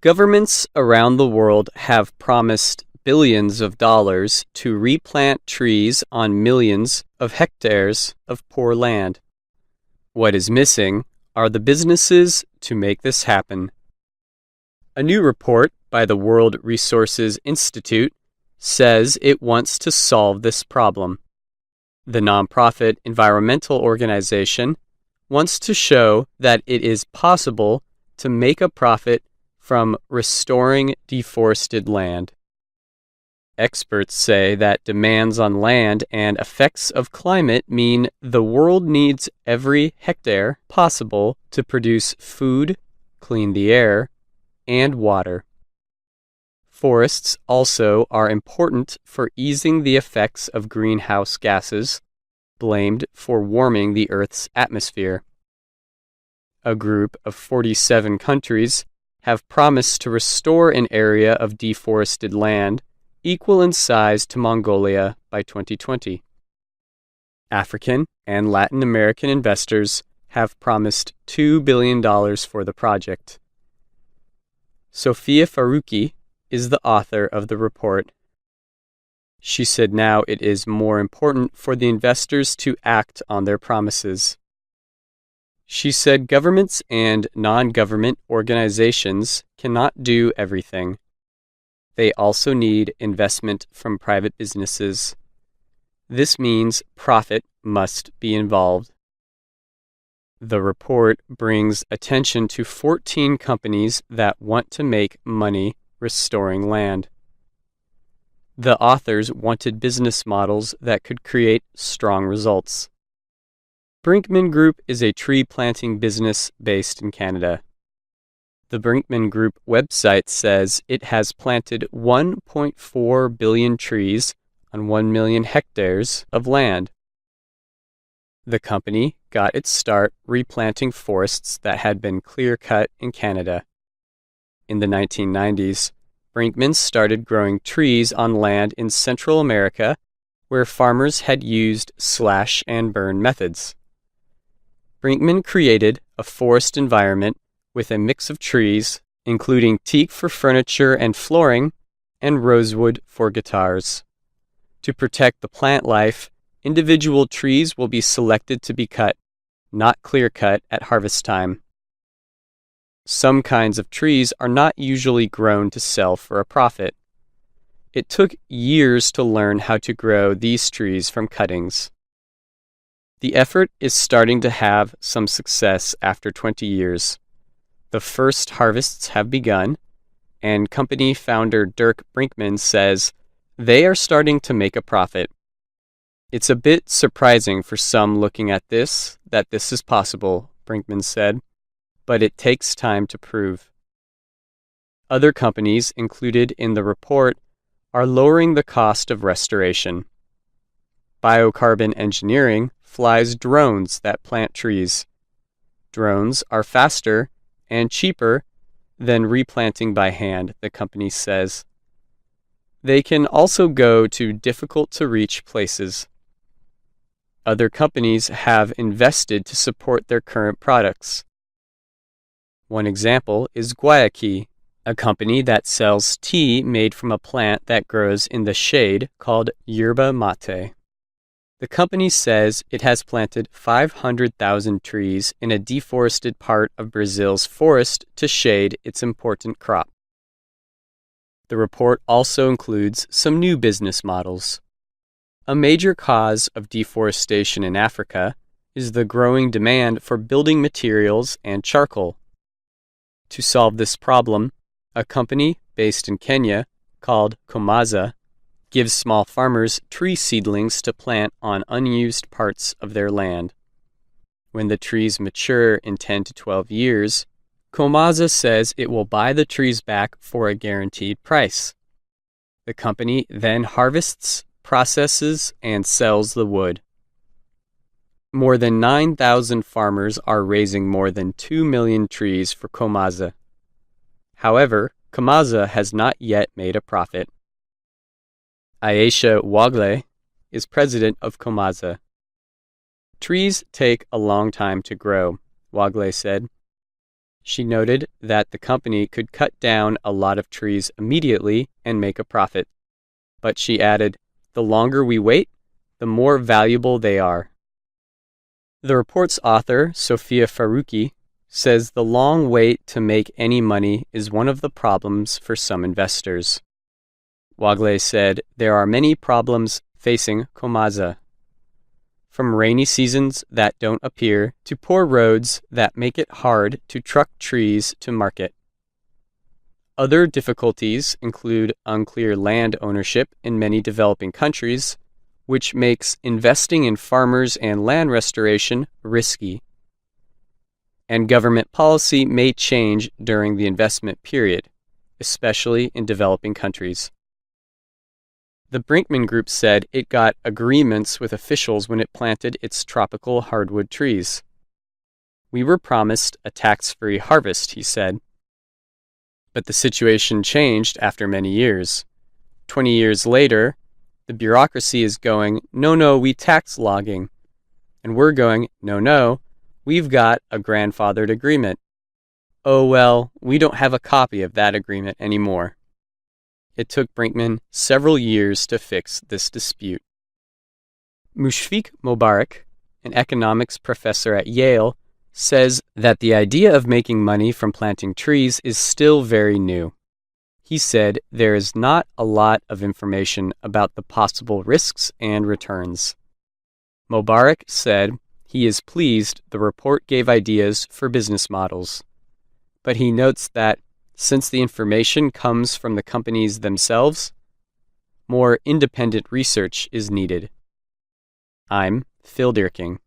Governments around the world have promised billions of dollars to replant trees on millions of hectares of poor land. What is missing are the businesses to make this happen. A new report by the World Resources Institute says it wants to solve this problem. The nonprofit environmental organization wants to show that it is possible to make a profit from restoring deforested land. Experts say that demands on land and effects of climate mean the world needs every hectare possible to produce food, clean the air, and water. Forests also are important for easing the effects of greenhouse gases, blamed for warming the Earth's atmosphere. A group of 47 countries have promised to restore an area of deforested land equal in size to Mongolia by 2020. African and Latin American investors have promised $2 billion for the project. Sofia Faruqi is the author of the report. She said now it is more important for the investors to act on their promises. She said governments and non-government organizations cannot do everything. They also need investment from private businesses. This means profit must be involved. The report brings attention to 14 companies that want to make money restoring land. The authors wanted business models that could create strong results. Brinkman Group is a tree planting business based in Canada. The Brinkman Group website says it has planted 1.4 billion trees on 1 million hectares of land. The company got its start replanting forests that had been clear-cut in Canada. In the 1990s, Brinkman started growing trees on land in Central America where farmers had used slash-and-burn methods. Brinkman created a forest environment with a mix of trees, including teak for furniture and flooring, and rosewood for guitars. To protect the plant life, individual trees will be selected to be cut, not clear-cut at harvest time. Some kinds of trees are not usually grown to sell for a profit. It took years to learn how to grow these trees from cuttings. The effort is starting to have some success after 20 years. The first harvests have begun, and company founder Dirk Brinkman says they are starting to make a profit. It's a bit surprising for some looking at this that this is possible, Brinkman said, but it takes time to prove. Other companies included in the report are lowering the cost of restoration. Biocarbon engineering flies drones that plant trees. Drones are faster and cheaper than replanting by hand, the company says. They can also go to difficult-to-reach places. Other companies have invested to support their current products. One example is Guayaki, a company that sells tea made from a plant that grows in the shade called yerba mate. The company says it has planted 500,000 trees in a deforested part of Brazil's forest to shade its important crop. The report also includes some new business models. A major cause of deforestation in Africa is the growing demand for building materials and charcoal. To solve this problem, a company based in Kenya called Komaza gives small farmers tree seedlings to plant on unused parts of their land. When the trees mature in 10 to 12 years, Komaza says it will buy the trees back for a guaranteed price. The company then harvests, processes, and sells the wood. More than 9,000 farmers are raising more than 2 million trees for Komaza. However, Komaza has not yet made a profit. Aisha Wagle is president of Komaza. Trees take a long time to grow, Wagle said. She noted that the company could cut down a lot of trees immediately and make a profit. But she added, the longer we wait, the more valuable they are. The report's author, Sofia Faruqi, says the long wait to make any money is one of the problems for some investors. Wagle said there are many problems facing Komaza, from rainy seasons that don't appear to poor roads that make it hard to truck trees to market. Other difficulties include unclear land ownership in many developing countries, which makes investing in farmers and land restoration risky. And government policy may change during the investment period, especially in developing countries. The Brinkman Group said it got agreements with officials when it planted its tropical hardwood trees. We were promised a tax-free harvest, he said. But the situation changed after many years. 20 years later, the bureaucracy is going, no, we tax logging. And we're going, no, we've got a grandfathered agreement. Oh well, we don't have a copy of that agreement anymore. It took Brinkman several years to fix this dispute. Mushfiq Mobarak, an economics professor at Yale, says that the idea of making money from planting trees is still very new. He said there is not a lot of information about the possible risks and returns. Mobarak said he is pleased the report gave ideas for business models, but he notes that since the information comes from the companies themselves, more independent research is needed. I'm Phil Dierking.